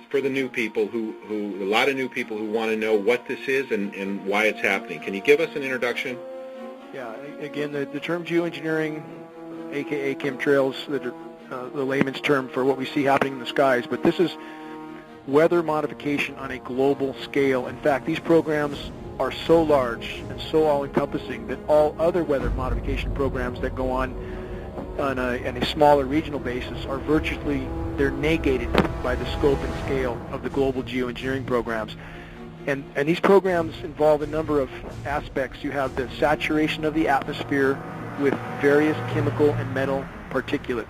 For the new people a lot of new people who want to know what this is and why it's happening. Can you give us an introduction? Yeah, again, the term geoengineering, aka chemtrails, the layman's term for what we see happening in the skies, but this is weather modification on a global scale. In fact, these programs are so large and so all-encompassing that all other weather modification programs that go on a smaller regional basis are virtually, they're negated by the scope and scale of the global geoengineering programs. And these programs involve a number of aspects. You have the saturation of the atmosphere with various chemical and metal particulates.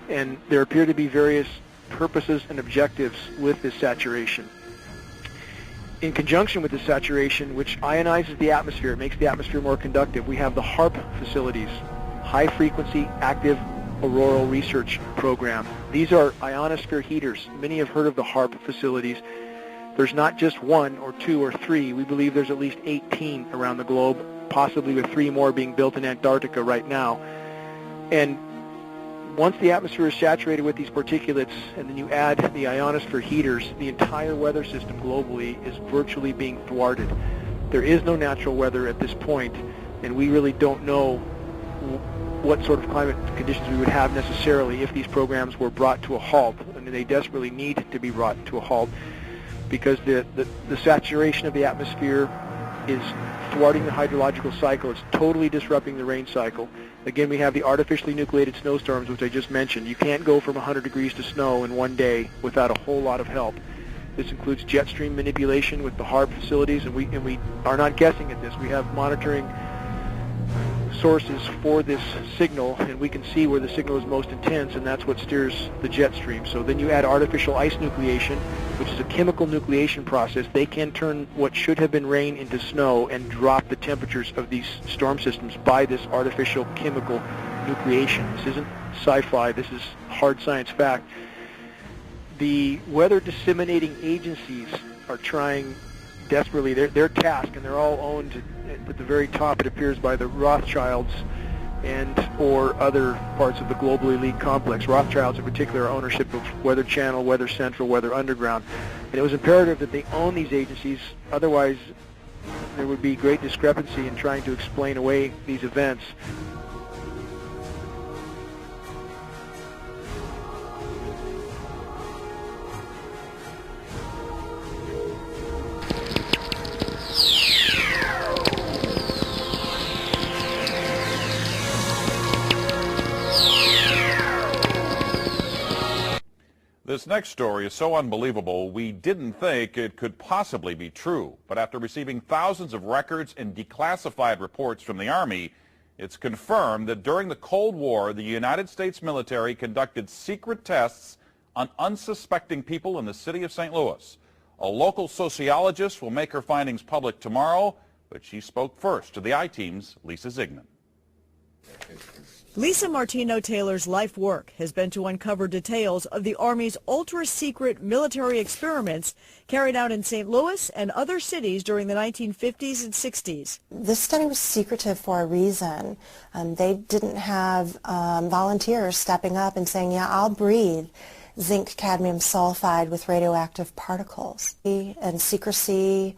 And there appear to be various purposes and objectives with this saturation. In conjunction with the saturation, which ionizes the atmosphere, it makes the atmosphere more conductive, we have the HAARP facilities, High Frequency Active Auroral Research Program. These are ionosphere heaters. Many have heard of the HAARP facilities. There's not just one or two or three. We believe there's at least 18 around the globe, possibly with 3 more being built in Antarctica right now. And once the atmosphere is saturated with these particulates, and then you add the ionosphere heaters, the entire weather system globally is virtually being thwarted. There is no natural weather at this point, and we really don't know what sort of climate conditions we would have necessarily if these programs were brought to a halt, and they desperately need to be brought to a halt because the saturation of the atmosphere is thwarting the hydrological cycle. It's totally disrupting the rain cycle. Again, we have the artificially nucleated snowstorms, which I just mentioned. You can't go from 100 degrees to snow in one day without a whole lot of help. This includes jet stream manipulation with the HAARP facilities, and we are not guessing at this. We have monitoring sources for this signal, and we can see where the signal is most intense, and that's what steers the jet stream. So then you add artificial ice nucleation, which is a chemical nucleation process. They can turn what should have been rain into snow and drop the temperatures of these storm systems by this artificial chemical nucleation. This isn't sci-fi. This is hard science fact. The weather disseminating agencies are trying desperately their task, and they're all owned at the very top, it appears, by the Rothschilds and or other parts of the global elite complex. Rothschilds in particular are ownership of Weather Channel, Weather Central, Weather Underground. And it was imperative that they own these agencies, otherwise there would be great discrepancy in trying to explain away these events. This next story is so unbelievable, we didn't think it could possibly be true. But after receiving thousands of records and declassified reports from the Army, it's confirmed that during the Cold War, the United States military conducted secret tests on unsuspecting people in the city of St. Louis. A local sociologist will make her findings public tomorrow, but she spoke first to the I-Team's Lisa Zigman. Lisa Martino-Taylor's life work has been to uncover details of the Army's ultra-secret military experiments carried out in St. Louis and other cities during the 1950s and 60s. This study was secretive for a reason. They didn't have volunteers stepping up and saying, yeah, I'll breathe zinc cadmium sulfide with radioactive particles. And secrecy,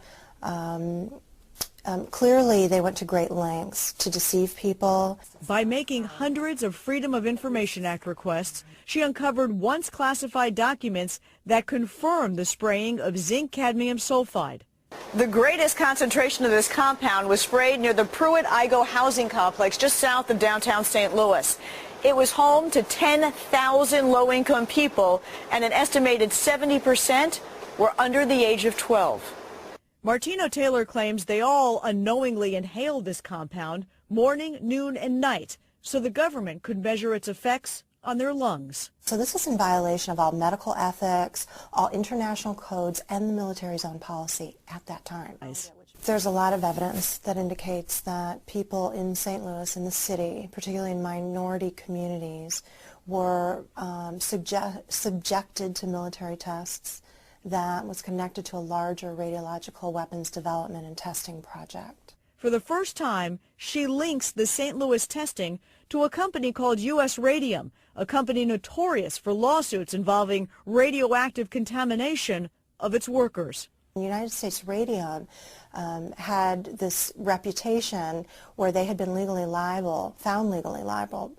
clearly they went to great lengths to deceive people. By making hundreds of Freedom of Information Act requests, she uncovered once classified documents that confirmed the spraying of zinc cadmium sulfide. The greatest concentration of this compound was sprayed near the Pruitt-Igoe housing complex just south of downtown St. Louis. It was home to 10,000 low-income people, and an estimated 70% were under the age of 12. Martino-Taylor claims they all unknowingly inhaled this compound morning, noon, and night so the government could measure its effects on their lungs. So this is in violation of all medical ethics, all international codes, and the military's own policy at that time. There's a lot of evidence that indicates that people in St. Louis, in the city, particularly in minority communities, were subjected to military tests that was connected to a larger radiological weapons development and testing project. For the first time, she links the St. Louis testing to a company called U.S. Radium, a company notorious for lawsuits involving radioactive contamination of its workers. United States Radium had this reputation where they had been found legally liable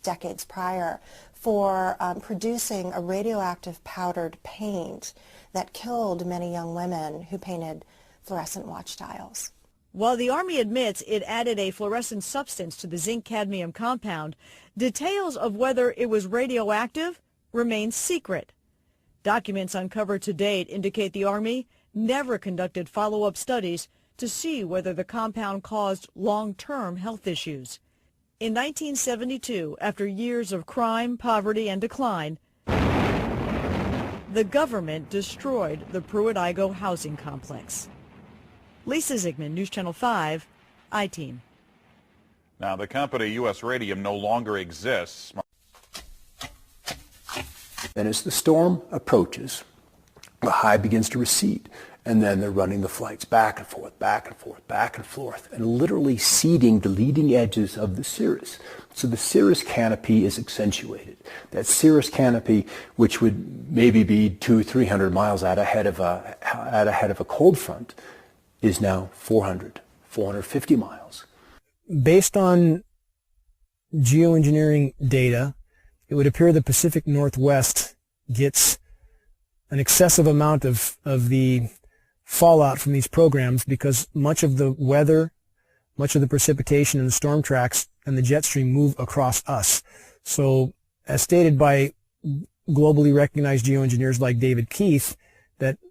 decades prior for producing a radioactive powdered paint that killed many young women who painted fluorescent watch dials. While the Army admits it added a fluorescent substance to the zinc-cadmium compound, details of whether it was radioactive remain secret. Documents uncovered to date indicate the Army never conducted follow-up studies to see whether the compound caused long-term health issues. In 1972, after years of crime, poverty, and decline, the government destroyed the Pruitt-Igoe housing complex. Lisa Zigman, News Channel 5, I-Team. Now, the company U.S. Radium no longer exists. And as the storm approaches, the high begins to recede, and then they're running the flights back and forth, back and forth, back and forth, and literally seeding the leading edges of the cirrus. So the cirrus canopy is accentuated. That cirrus canopy, which would maybe be 200-300 miles out ahead of a cold front, is now 450 miles. Based on geoengineering data, it would appear the Pacific Northwest gets an excessive amount of the fallout from these programs because much of the weather, much of the precipitation and the storm tracks and the jet stream move across us. So as stated by globally recognized geoengineers like David Keith,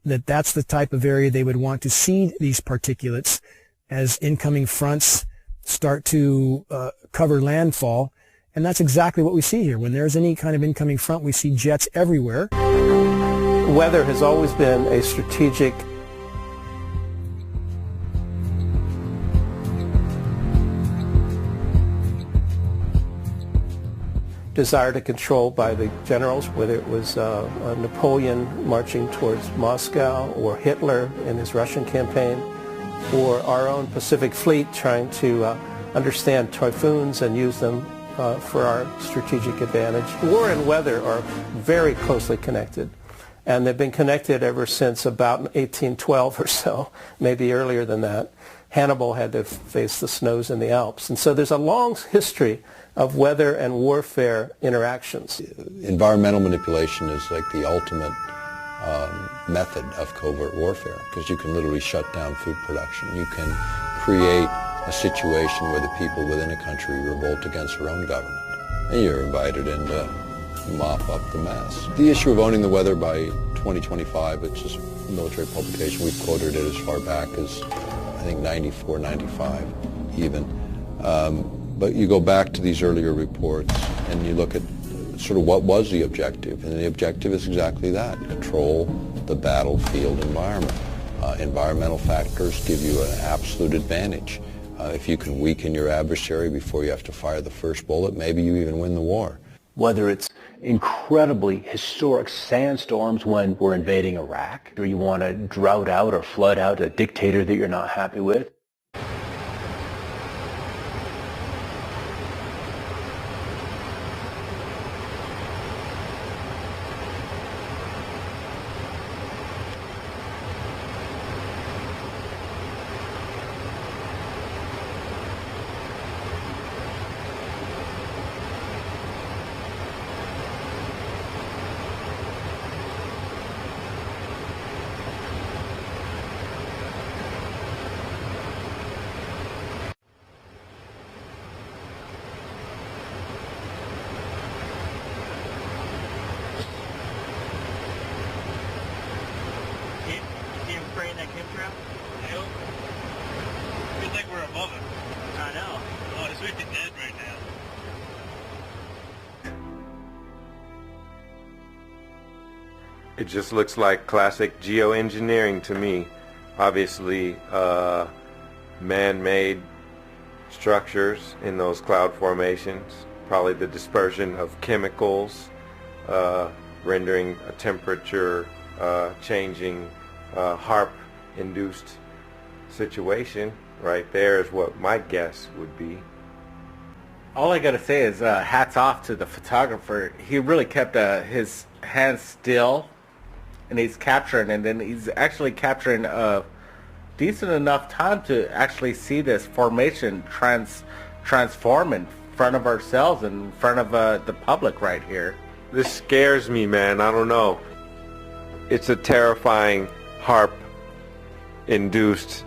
that's the type of area they would want to seed these particulates as incoming fronts start to cover landfall. And that's exactly what we see here. When there's any kind of incoming front, we see jets everywhere. Weather has always been a strategic desire to control by the generals, whether it was Napoleon marching towards Moscow or Hitler in his Russian campaign, or our own Pacific Fleet trying to understand typhoons and use them for our strategic advantage. War and weather are very closely connected, and they've been connected ever since about 1812 or so, maybe earlier than that. Hannibal had to face the snows in the Alps, and so there's a long history of weather and warfare interactions. Environmental manipulation is like the ultimate method of covert warfare, because you can literally shut down food production. You can create a situation where the people within a country revolt against their own government, and you're invited in to mop up the mess. The issue of owning the weather by 2025, it's just a military publication. We've quoted it as far back as, I think, 94, 95 even. But you go back to these earlier reports and you look at sort of what was the objective, and the objective is exactly that: control the battlefield environment. Environmental factors give you an absolute advantage. If you can weaken your adversary before you have to fire the first bullet, maybe you even win the war. Whether it's incredibly historic sandstorms when we're invading Iraq, or you want to drought out or flood out a dictator that you're not happy with, See him spraying that chemtrail? Yep. Feels like we're above him. I know. Oh, it's wicked dead right now. It just looks like classic geoengineering to me. Obviously, man-made structures in those cloud formations, probably the dispersion of chemicals, rendering a temperature changing HAARP-induced situation. Right there is what my guess would be. All I gotta say is hats off to the photographer. He really kept his hands still, and he's capturing, and then he's actually capturing a decent enough time to actually see this formation transform in front of ourselves and in front of the public right here. This scares me, man. I don't know. It's a terrifying HAARP-induced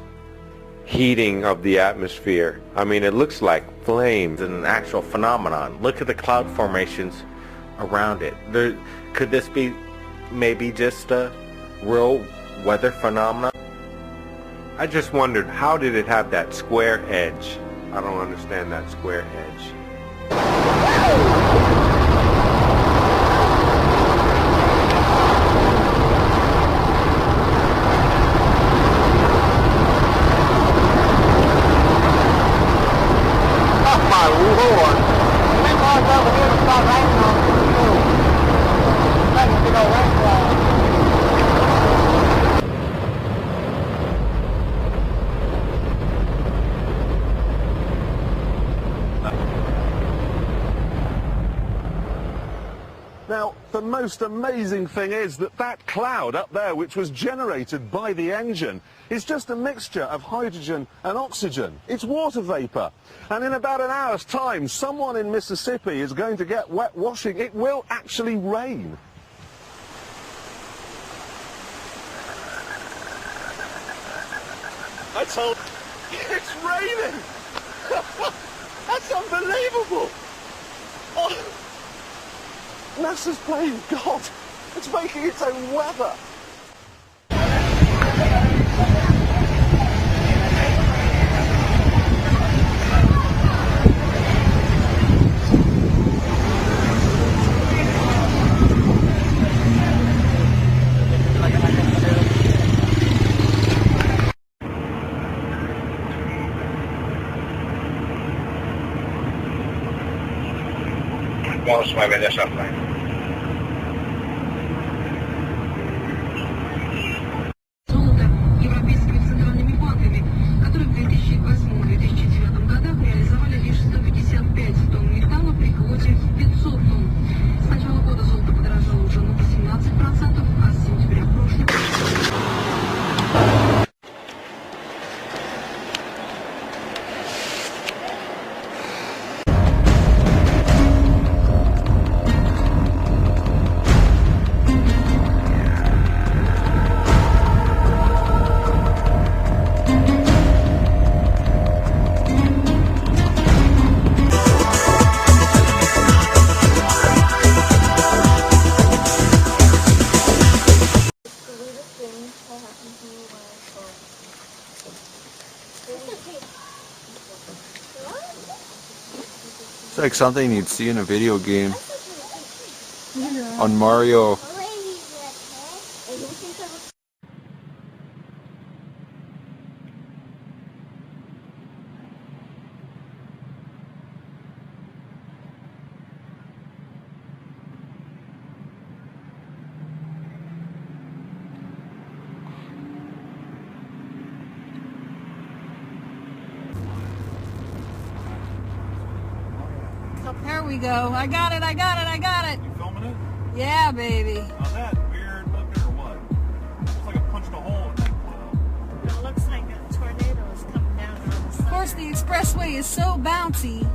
heating of the atmosphere. I mean, it looks like flames. It's an actual phenomenon. Look at the cloud formations around it. Could this be maybe just a real weather phenomenon? I just wondered, how did it have that square edge? I don't understand that square edge. Now, the most amazing thing is that that cloud up there, which was generated by the engine, is just a mixture of hydrogen and oxygen. It's water vapor. And in about an hour's time, someone in Mississippi is going to get wet washing. It will actually rain. I told you, it's raining! That's unbelievable! Oh. NASA's playing God. It's making its own weather. Vamos a ver esa playa. Европейскими центральными банками, которые в 2008-2009 годах реализовали лишь 155 тонн металла при квоте в 500 тонн. С начала года золото подорожало уже на 18%, а с сентября прошлого. It's like something you'd see in a video game. On Mario. There we go. I got it. You filming it? Yeah, baby. How's that? Weird looking or what? Looks like it punched a hole in that cloud. It looks like a tornado is coming down on the side. Of course, the expressway is so bouncy.